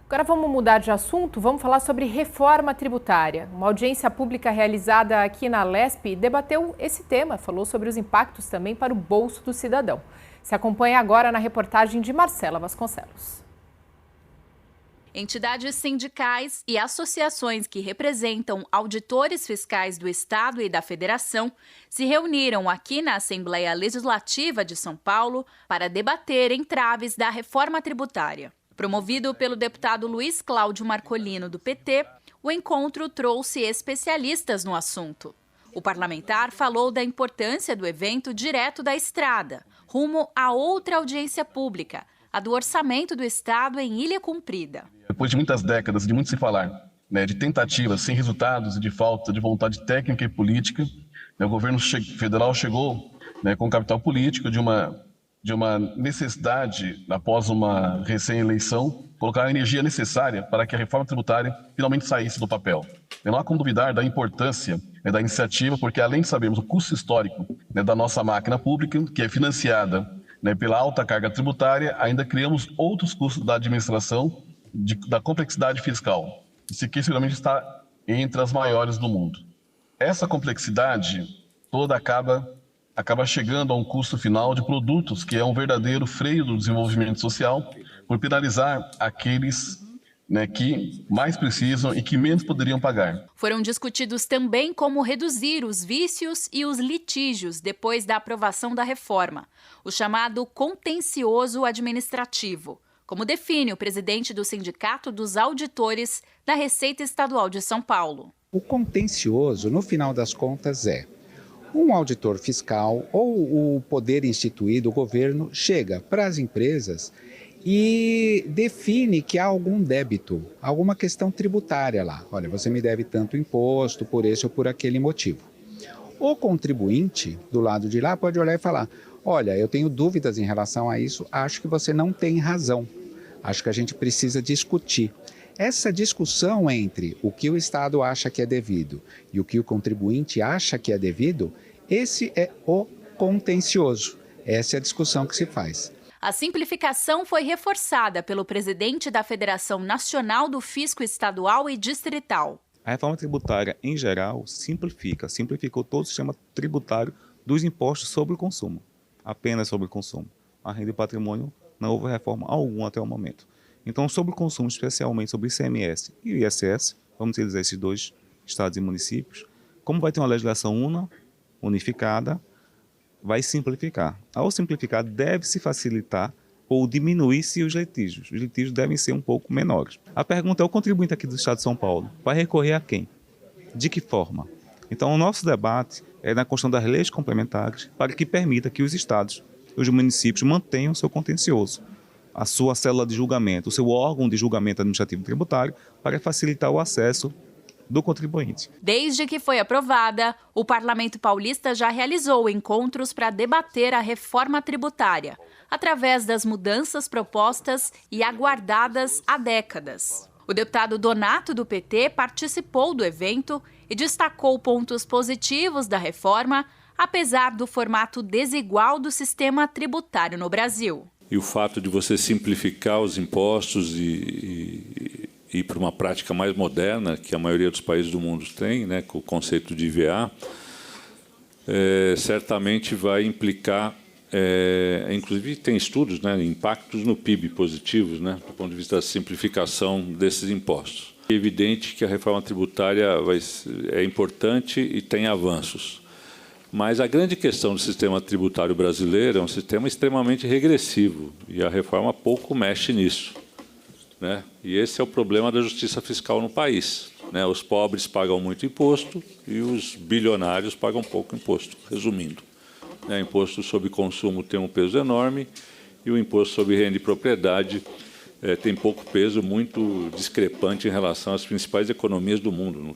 Agora vamos mudar de assunto, vamos falar sobre reforma tributária. Uma audiência pública realizada aqui na Lesp debateu esse tema, falou sobre os impactos também para o bolso do cidadão. Se acompanha agora na reportagem de Marcela Vasconcelos. Entidades sindicais e associações que representam auditores fiscais do Estado e da Federação se reuniram aqui na Assembleia Legislativa de São Paulo para debater entraves da reforma tributária. Promovido pelo deputado Luiz Cláudio Marcolino, do PT, o encontro trouxe especialistas no assunto. O parlamentar falou da importância do evento direto da estrada, rumo a outra audiência pública, a do orçamento do Estado em Ilha Cumprida. Depois de muitas décadas, de muito se falar, de tentativas sem resultados e de falta de vontade técnica e política, o governo federal chegou com capital político de uma necessidade, após uma recém-eleição, colocar a energia necessária para que a reforma tributária finalmente saísse do papel. Não há como duvidar da importância da iniciativa, porque além de sabermos o custo histórico da nossa máquina pública, que é financiada pela alta carga tributária, ainda criamos outros custos da administração, da complexidade fiscal, que seguramente está entre as maiores do mundo. Essa complexidade toda acaba chegando a um custo final de produtos, que é um verdadeiro freio do desenvolvimento social, por penalizar aqueles que mais precisam e que menos poderiam pagar. Foram discutidos também como reduzir os vícios e os litígios depois da aprovação da reforma, o chamado contencioso administrativo, como define o presidente do Sindicato dos Auditores da Receita Estadual de São Paulo. O contencioso, no final das contas, é um auditor fiscal ou o poder instituído, o governo, chega para as empresas e define que há algum débito, alguma questão tributária lá. Olha, você me deve tanto imposto por esse ou por aquele motivo. O contribuinte, do lado de lá, pode olhar e falar: olha, eu tenho dúvidas em relação a isso, acho que você não tem razão, acho que a gente precisa discutir. Essa discussão entre o que o Estado acha que é devido e o que o contribuinte acha que é devido, esse é o contencioso. Essa é a discussão que se faz. A simplificação foi reforçada pelo presidente da Federação Nacional do Fisco Estadual e Distrital. A reforma tributária, em geral, simplificou todo o sistema tributário dos impostos sobre o consumo, apenas sobre o consumo. A renda e patrimônio não houve reforma alguma até o momento. Então, sobre o consumo, especialmente sobre o ICMS e o ISS, vamos utilizar esses dois estados e municípios, como vai ter uma legislação unificada, vai simplificar. Ao simplificar, deve-se facilitar ou diminuir-se os litígios. Os litígios devem ser um pouco menores. A pergunta é: o contribuinte aqui do Estado de São Paulo vai recorrer a quem? De que forma? Então, o nosso debate é na questão das leis complementares para que permita que os estados, os municípios mantenham o seu contencioso, a sua célula de julgamento, o seu órgão de julgamento administrativo tributário, para facilitar o acesso do contribuinte. Desde que foi aprovada, o Parlamento Paulista já realizou encontros para debater a reforma tributária, através das mudanças propostas e aguardadas há décadas. O deputado Donato, do PT, participou do evento e destacou pontos positivos da reforma, apesar do formato desigual do sistema tributário no Brasil. E o fato de você simplificar os impostos e ir para uma prática mais moderna, que a maioria dos países do mundo tem, com o conceito de IVA, certamente vai implicar, inclusive tem estudos, impactos no PIB positivos, do ponto de vista da simplificação desses impostos. É evidente que a reforma tributária é importante e tem avanços. Mas a grande questão do sistema tributário brasileiro é um sistema extremamente regressivo e a reforma pouco mexe nisso. E esse é o problema da justiça fiscal no país. Os pobres pagam muito imposto e os bilionários pagam pouco imposto, resumindo. O imposto sobre consumo tem um peso enorme e o imposto sobre renda e propriedade tem pouco peso, muito discrepante em relação às principais economias do mundo.